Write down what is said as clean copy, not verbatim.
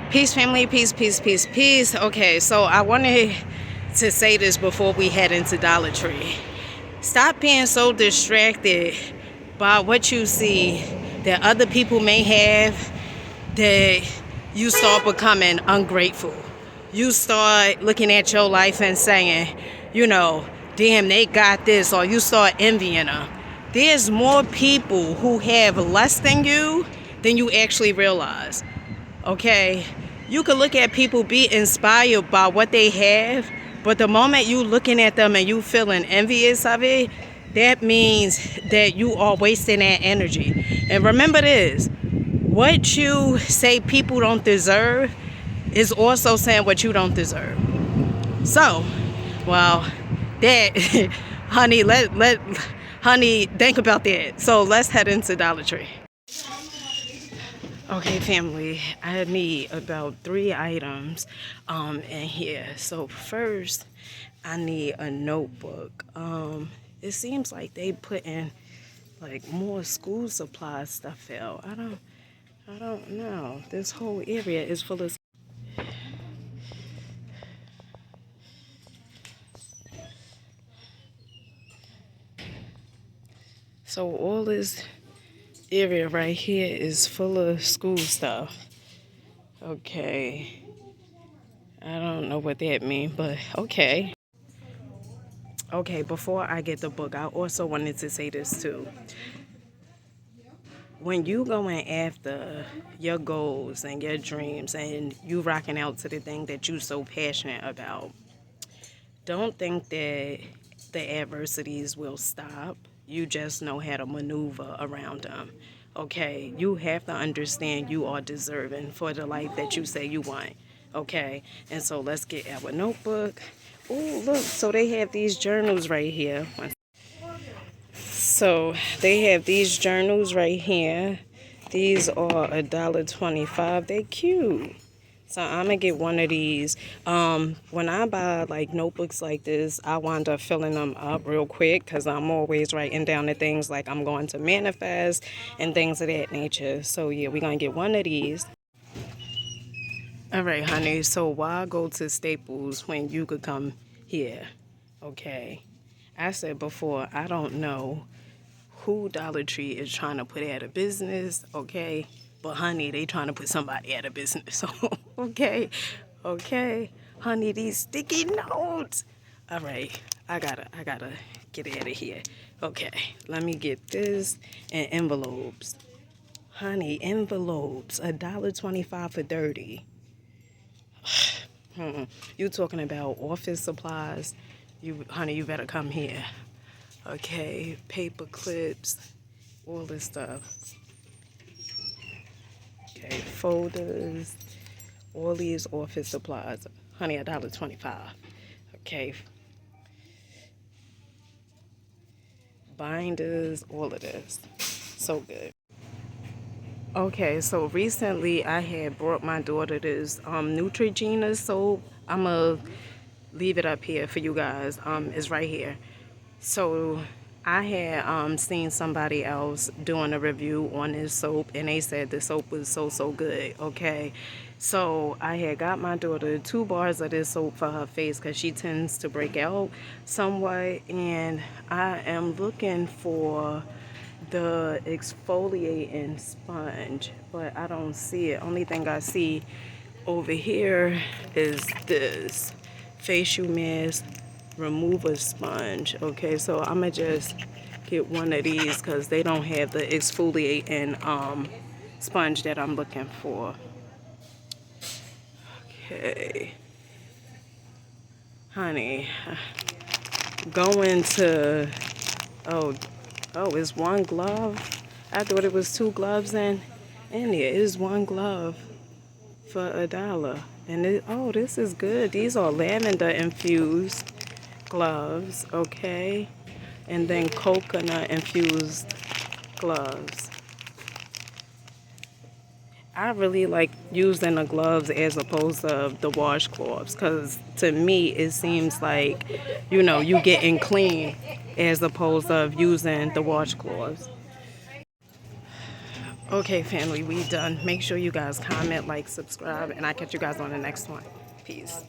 Peace, family. Peace, peace, peace, peace. Okay, so I wanted to say this before we head into Dollar Tree. Stop being so distracted by what you see that other people may have, that you start becoming ungrateful. You start looking at your life and saying, damn, they got this, or you start envying them. There's more people who have less than you actually realize. Okay, you could look at people, be inspired by what they have, but the moment you looking at them and you feeling envious of it, that means that you are wasting that energy. And remember this, what you say people don't deserve is also saying what you don't deserve. So, well, that honey, think about that. So let's head into Dollar Tree. Okay, family, I need about 3 items in here. So first, I need a notebook. It seems like they put in like more school supply stuff out. I don't know. This whole area is full of. So all this area right here is full of school stuff. Okay. I don't know what that means, but okay. Okay, before I get the book, I also wanted to say this too. When you going after your goals and your dreams and you rocking out to the thing that you so passionate about, don't think that the adversities will stop. You just know how to maneuver around them. Okay, you have to understand you are deserving for the life that you say you want. Okay, and so let's get our notebook. Oh, look, so they have these journals right here. So they have these journals right here. These are $1.25. They cute. So I'm gonna get one of these. When I buy like notebooks like this, I wind up filling them up real quick because I'm always writing down the things like I'm going to manifest and things of that nature. So yeah, we're gonna get one of these. All right, honey. So why go to Staples when you could come here? Okay. I said before, I don't know who Dollar Tree is trying to put out of business, okay? But honey, they trying to put somebody out of business. So okay, honey, these sticky notes. All right, I gotta get out of here. Okay, let me get this and envelopes. Honey, envelopes, $1.25 for 30. You talking about office supplies? Honey, you better come here. Okay, paper clips, all this stuff. Okay, folders, all these office supplies. Honey, $1.25. Okay, binders, all of this. So good. Okay, so recently I had brought my daughter this Neutrogena soap. I'm gonna leave it up here for you guys. It's right here. So I had seen somebody else doing a review on this soap, and they said the soap was so good. Okay, so I had got my daughter 2 bars of this soap for her face because she tends to break out somewhat, and I am looking for the exfoliating sponge, but I don't see it. Only thing I see over here is this facial mask remover sponge. Okay, so I'm gonna just get one of these because they don't have the exfoliating sponge that I'm looking for. Okay, honey, going to oh it's one glove. I thought it was 2 gloves in there. It is 1 glove for $1. And this is good. These are lavender infused gloves, okay, and then coconut infused gloves. I really like using the gloves as opposed to the washcloths because to me it seems like you getting clean as opposed to using the washcloths. Okay, family, we done. Make sure you guys comment, like, subscribe, and I'll catch you guys on the next one. Peace.